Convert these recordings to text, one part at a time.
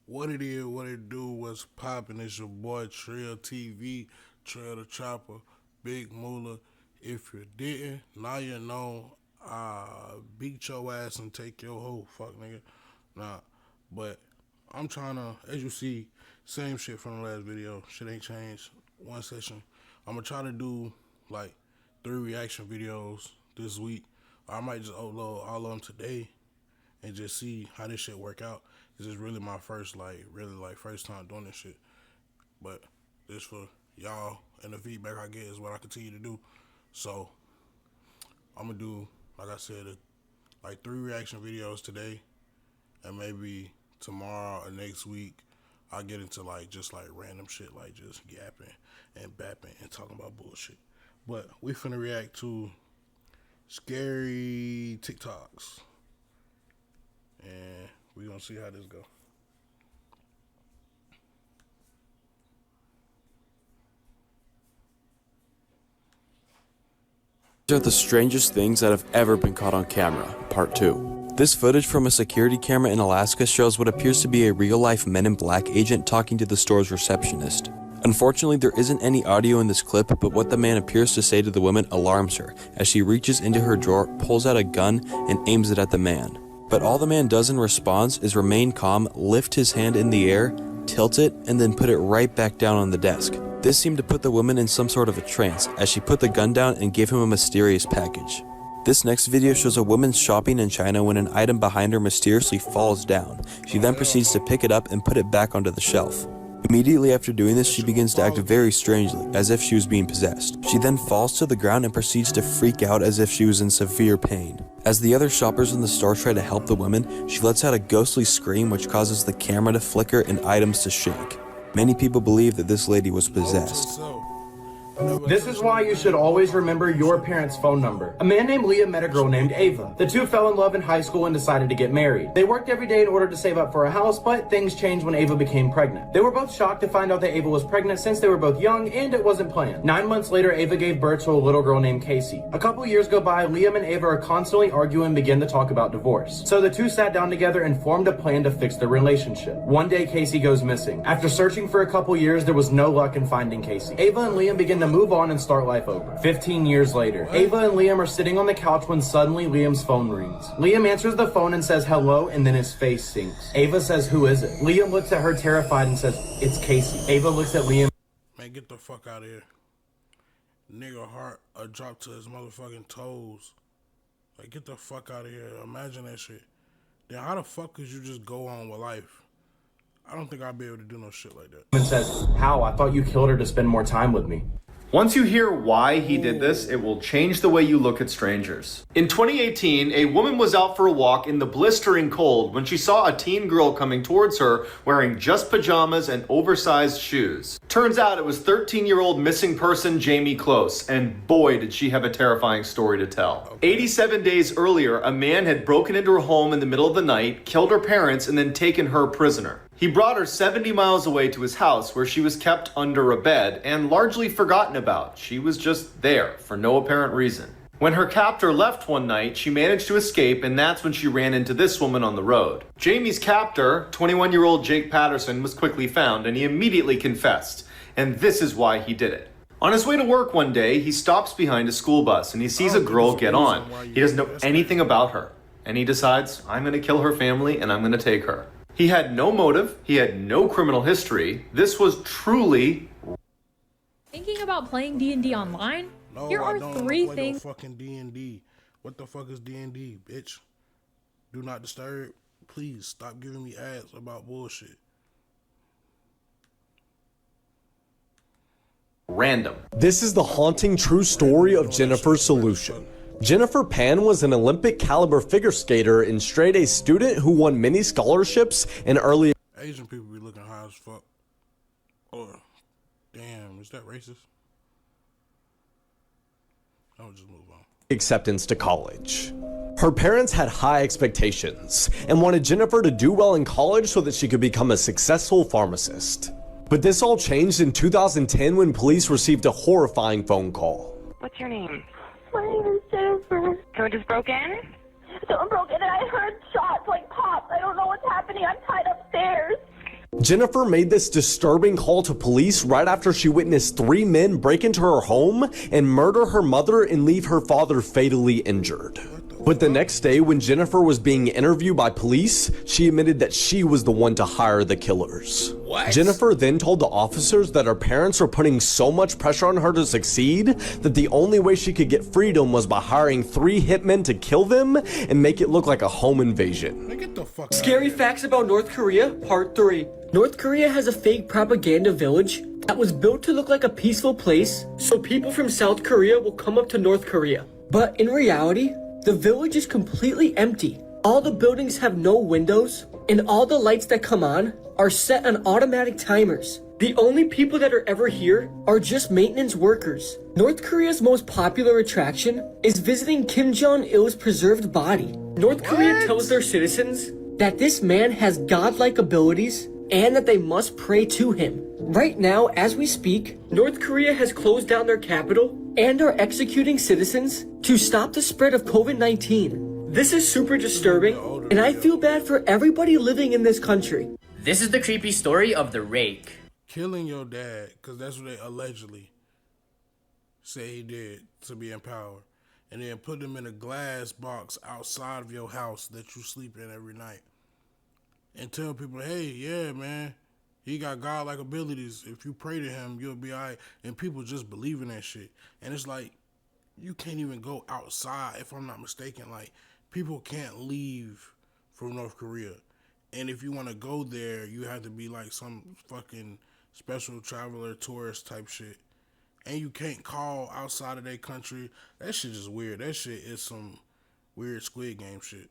What it is, what it do, what's poppin'? It's your boy Trill TV, Trill the Chopper, Big Moolah. If you didn't, now you know. Beat your ass and take your hoe, fuck nigga. Nah, but I'm trying to, as you see, same shit from the last video. Shit ain't changed. One session. I'm gonna try to do like 3 reaction videos this week. I might just upload all of them today and just see how this shit work out. This is really my first, first time doing this shit. But this for y'all, and the feedback I get is what I continue to do. So I'm gonna do, like I said, like 3 reaction videos today, and maybe tomorrow or next week I'll get into just random shit, like just yapping and bapping and talking about bullshit. But we finna react to scary TikToks, and we gonna see how this go. These are the strangest things that have ever been caught on camera, part 2. This footage from a security camera in Alaska shows what appears to be a real-life Men in Black agent talking to the store's receptionist. Unfortunately, there isn't any audio in this clip, but what the man appears to say to the woman alarms her as she reaches into her drawer, pulls out a gun, and aims it at the man. But all the man does in response is remain calm, lift his hand in the air, tilt it, and then put it right back down on the desk. This seemed to put the woman in some sort of a trance, as she put the gun down and gave him a mysterious package. This next video shows a woman shopping in China when an item behind her mysteriously falls down. She then proceeds to pick it up and put it back onto the shelf. Immediately after doing this, she begins to act very strangely, as if she was being possessed. She then falls to the ground and proceeds to freak out as if she was in severe pain. As the other shoppers in the store try to help the woman, she lets out a ghostly scream which causes the camera to flicker and items to shake. Many people believe that this lady was possessed. This is why you should always remember your parents' phone number. A man named Liam met a girl named Ava. The two fell in love in high school and decided to get married. They worked every day in order to save up for a house, but things changed when Ava became pregnant. They were both shocked to find out that Ava was pregnant since they were both young and it wasn't planned. 9 months later, Ava gave birth to a little girl named Casey. A couple years go by, Liam and Ava are constantly arguing and begin to talk about divorce. So the two sat down together and formed a plan to fix their relationship. One day, Casey goes missing. After searching for a couple years, there was no luck in finding Casey. Ava and Liam begin to move on and start life over. 15 years later, Ava and Liam are sitting on the couch when suddenly Liam's phone rings. Liam answers the phone and says hello, and then his face sinks. Ava says, "Who is it?" Liam looks at her terrified and says, "It's Casey." Ava looks at Liam. Man, get the fuck out of here. Nigga heart drop to his motherfucking toes. Like, get the fuck out of here. Imagine that shit. Then how the fuck could you just go on with life? I don't think I'd be able to do no shit like that. And says, "How? I thought you killed her to spend more time with me." Once you hear why he did this, it will change the way you look at strangers. In 2018, a woman was out for a walk in the blistering cold when she saw a teen girl coming towards her wearing just pajamas and oversized shoes. Turns out it was 13-year-old missing person Jamie Close, and boy did she have a terrifying story to tell. 87 days earlier, a man had broken into her home in the middle of the night, killed her parents, and then taken her prisoner. He brought her 70 miles away to his house where she was kept under a bed and largely forgotten about. She was just there for no apparent reason. When her captor left one night, she managed to escape, and that's when she ran into this woman on the road. Jamie's captor, 21-year-old Jake Patterson, was quickly found, and he immediately confessed. And this is why he did it. On his way to work one day, he stops behind a school bus and he sees a girl get on. He doesn't know anything about her, and he decides, I'm going to kill her family and I'm going to take her. He had no motive, he had no criminal history. This was truly... Thinking about playing D&D online? No, Here are I don't 3 play things. no fucking D&D. What the fuck is D&D, bitch? Do not disturb. Please stop giving me ads about bullshit. random. This is the haunting true story of Jennifer Solution. Jennifer Pan was an Olympic caliber figure skater and straight A student who won many scholarships and early Asian people be looking high as fuck. Oh, damn, is that racist? I'll just move on. acceptance to college. Her parents had high expectations and wanted Jennifer to do well in college so that she could become a successful pharmacist. But this all changed in 2010 when police received a horrifying phone call. What's your name? My name is Jennifer. Someone just broke in? Someone broke in and I heard shots like pops. I don't know what's happening. I'm tied upstairs. Jennifer made this disturbing call to police right after she witnessed 3 men break into her home and murder her mother and leave her father fatally injured. But the next day, when Jennifer was being interviewed by police, she admitted that she was the one to hire the killers. What? Jennifer then told the officers that her parents were putting so much pressure on her to succeed that the only way she could get freedom was by hiring 3 hitmen to kill them and make it look like a home invasion. Man, get the fuck out Scary of here. facts about North Korea, Part 3. North Korea has a fake propaganda village that was built to look like a peaceful place so people from South Korea will come up to North Korea. But in reality, the village is completely empty. All the buildings have no windows, and all the lights that come on are set on automatic timers. The only people that are ever here are just maintenance workers. North Korea's most popular attraction is visiting Kim Jong-il's preserved body. North Korea tells their citizens that this man has godlike abilities and that they must pray to him. Right now, as we speak, North Korea has closed down their capital and are executing citizens to stop the spread of COVID-19. This is super disturbing, and I feel bad for everybody living in this country. This is the creepy story of the rake. Killing your dad, because that's what they allegedly say he did to be in power. And then put him in a glass box outside of your house that you sleep in every night. And tell people, hey, yeah, man, he got godlike abilities. If you pray to him, you'll be all right. And people just believe in that shit. And it's like, you can't even go outside, if I'm not mistaken. Like, people can't leave from North Korea. And if you want to go there, you have to be like some fucking special traveler, tourist type shit. And you can't call outside of their country. That shit is weird. That shit is some weird Squid Game shit.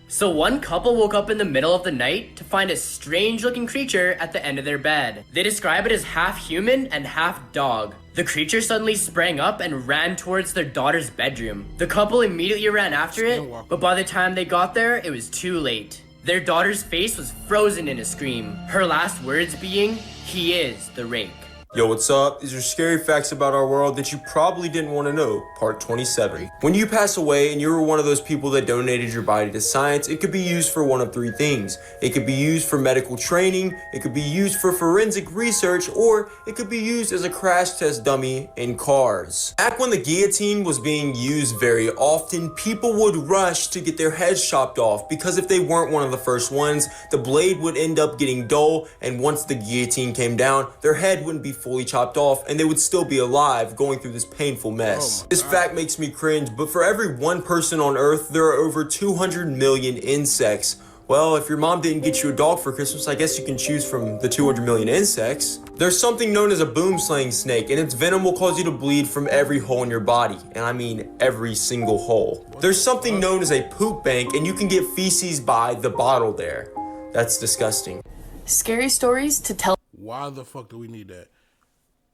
So one couple woke up in the middle of the night to find a strange looking creature at the end of their bed. They describe it as half human and half dog. The creature suddenly sprang up and ran towards their daughter's bedroom. The couple immediately ran after it, but by the time they got there, it was too late. Their daughter's face was frozen in a scream, her last words being, "He is the rake." Yo, what's up? These are scary facts about our world that you probably didn't want to know, part 27. When you pass away and you were one of those people that donated your body to science, it could be used for one of 3 things. It could be used for medical training, it could be used for forensic research, or it could be used as a crash test dummy in cars. Back when the guillotine was being used very often, people would rush to get their heads chopped off because if they weren't one of the first ones, the blade would end up getting dull, and once the guillotine came down, their head wouldn't be fully chopped off and they would still be alive going through this painful mess. This fact makes me cringe, but for every 1 person on Earth, there are over 200 million insects. Well, if your mom didn't get you a dog for Christmas, I guess you can choose from the 200 million insects. There's something known as a boom-slaying snake, and its venom will cause you to bleed from every hole in your body, and I mean every single hole. There's something known as a poop bank, and you can get feces by the bottle there. That's disgusting. Scary stories to tell. Why the fuck do we need that?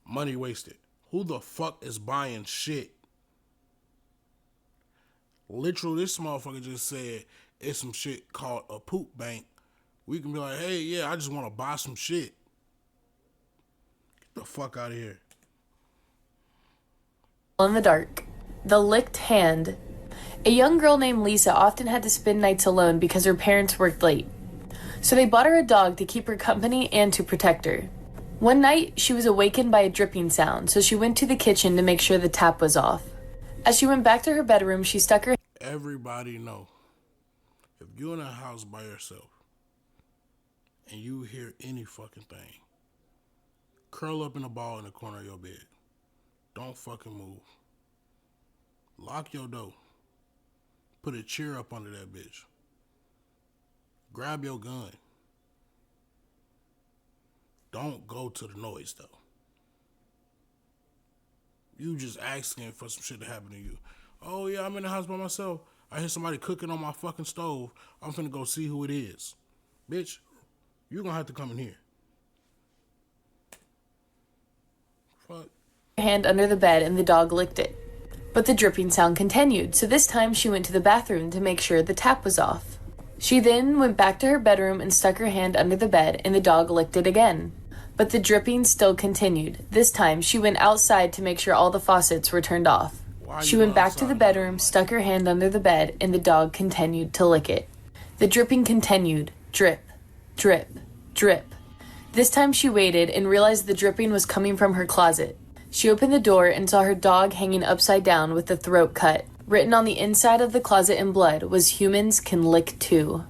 Money wasted. Who the fuck is buying shit? Literally, this motherfucker just said it's some shit called a poop bank. We can be like, hey, yeah, I just want to buy some shit. Get the fuck out of here. In the dark. The licked hand. A young girl named Lisa often had to spend nights alone because her parents worked late. So they bought her a dog to keep her company and to protect her. One night, she was awakened by a dripping sound, so she went to the kitchen to make sure the tap was off. As she went back to her bedroom, she stuck her... Everybody know, if you're in a house by yourself and you hear any fucking thing, curl up in a ball in the corner of your bed. Don't fucking move. Lock your door. Put a chair up under that bitch. Grab your gun. Don't go to the noise, though. You just asking for some shit to happen to you. Oh, yeah, I'm in the house by myself. I hear somebody cooking on my fucking stove. I'm finna go see who it is. Bitch, you're gonna have to come in here. Fuck. Hand under the bed and the dog licked it. But the dripping sound continued, so this time she went to the bathroom to make sure the tap was off. She then went back to her bedroom and stuck her hand under the bed and the dog licked it again. But the dripping still continued. This time, she went outside to make sure all the faucets were turned off. She went back to the bedroom, stuck her hand under the bed, and the dog continued to lick it. The dripping continued. drip, drip, drip. This time she waited and realized the dripping was coming from her closet. She opened the door and saw her dog hanging upside down with the throat cut. Written on the inside of the closet in blood was "Humans can lick too."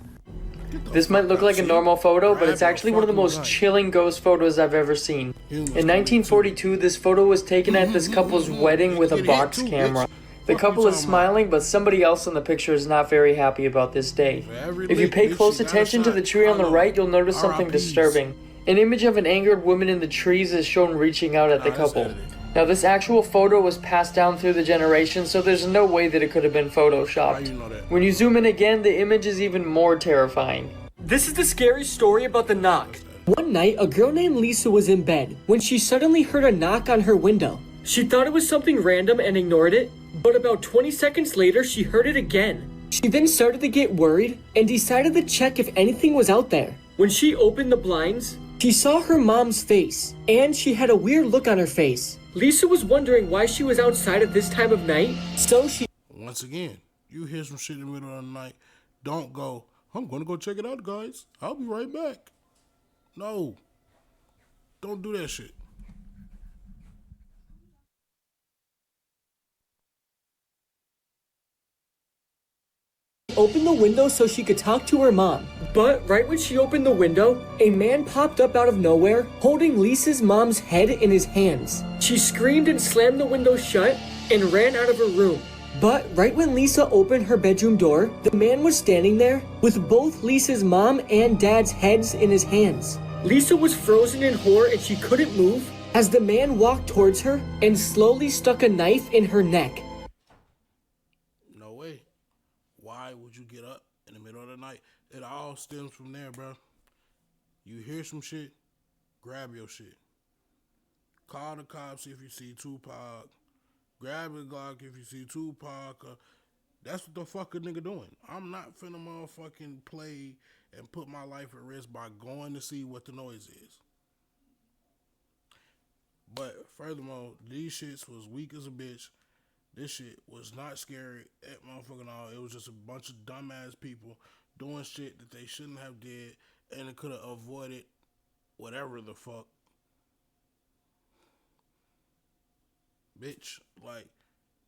This might look like a normal photo, but it's actually one of the most chilling ghost photos I've ever seen. In 1942, this photo was taken at this couple's wedding with a box camera. The couple is smiling, but somebody else in the picture is not very happy about this day. If you pay close attention to the tree on the right, you'll notice something disturbing. An image of an angered woman in the trees is shown reaching out at the couple. Now, this actual photo was passed down through the generations, so there's no way that it could have been photoshopped. When you zoom in again, the image is even more terrifying. This is the scary story about the knock. One night, a girl named Lisa was in bed when she suddenly heard a knock on her window. She thought it was something random and ignored it, but about 20 seconds later, she heard it again. She then started to get worried and decided to check if anything was out there. When she opened the blinds, she saw her mom's face, and she had a weird look on her face. Lisa was wondering why she was outside at this time of night, so she... Once again, you hear some shit in the middle of the night, don't go, I'm going to go check it out, guys. I'll be right back. No. Don't do that shit. opened the window so she could talk to her mom. But right when she opened the window, a man popped up out of nowhere, holding Lisa's mom's head in his hands. She screamed and slammed the window shut and ran out of her room. But right when Lisa opened her bedroom door, the man was standing there with both Lisa's mom and dad's heads in his hands. Lisa was frozen in horror and she couldn't move as the man walked towards her and slowly stuck a knife in her neck. No way. Why would you get up in the middle of the night? It all stems from there, bro. You hear some shit, grab your shit. Call the cops if you see Tupac. Grab a Glock if you see Tupac. That's what the fuck a nigga doing. I'm not finna motherfucking play and put my life at risk by going to see what the noise is. But furthermore, these shits was weak as a bitch. This shit was not scary at motherfucking all. It was just a bunch of dumbass people doing shit that they shouldn't have did, and it could have avoided whatever the fuck. Bitch, like,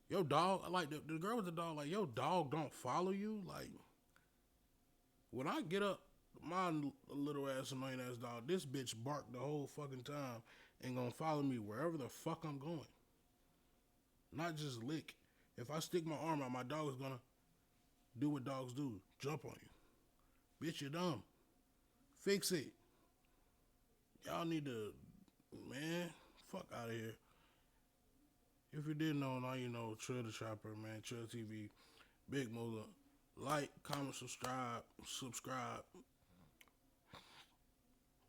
your dog, like, the girl with the dog, like, your dog don't follow you. Like, when I get up, my little ass annoying ass dog, this bitch barked the whole fucking time and gonna follow me wherever the fuck I'm going. Not just lick. If I stick my arm out, my dog is gonna do what dogs do, jump on you. Bitch, you're dumb. Fix it. Y'all need to, man, fuck out of here. If you didn't know, now you know. Trill the Chopper, man. Trill TV. Big Moolah. Like, comment, subscribe.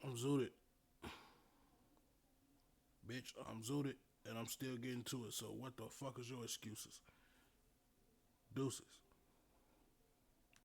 I'm zooted. Bitch, I'm zooted, and I'm still getting to it. So what the fuck is your excuses? Deuces.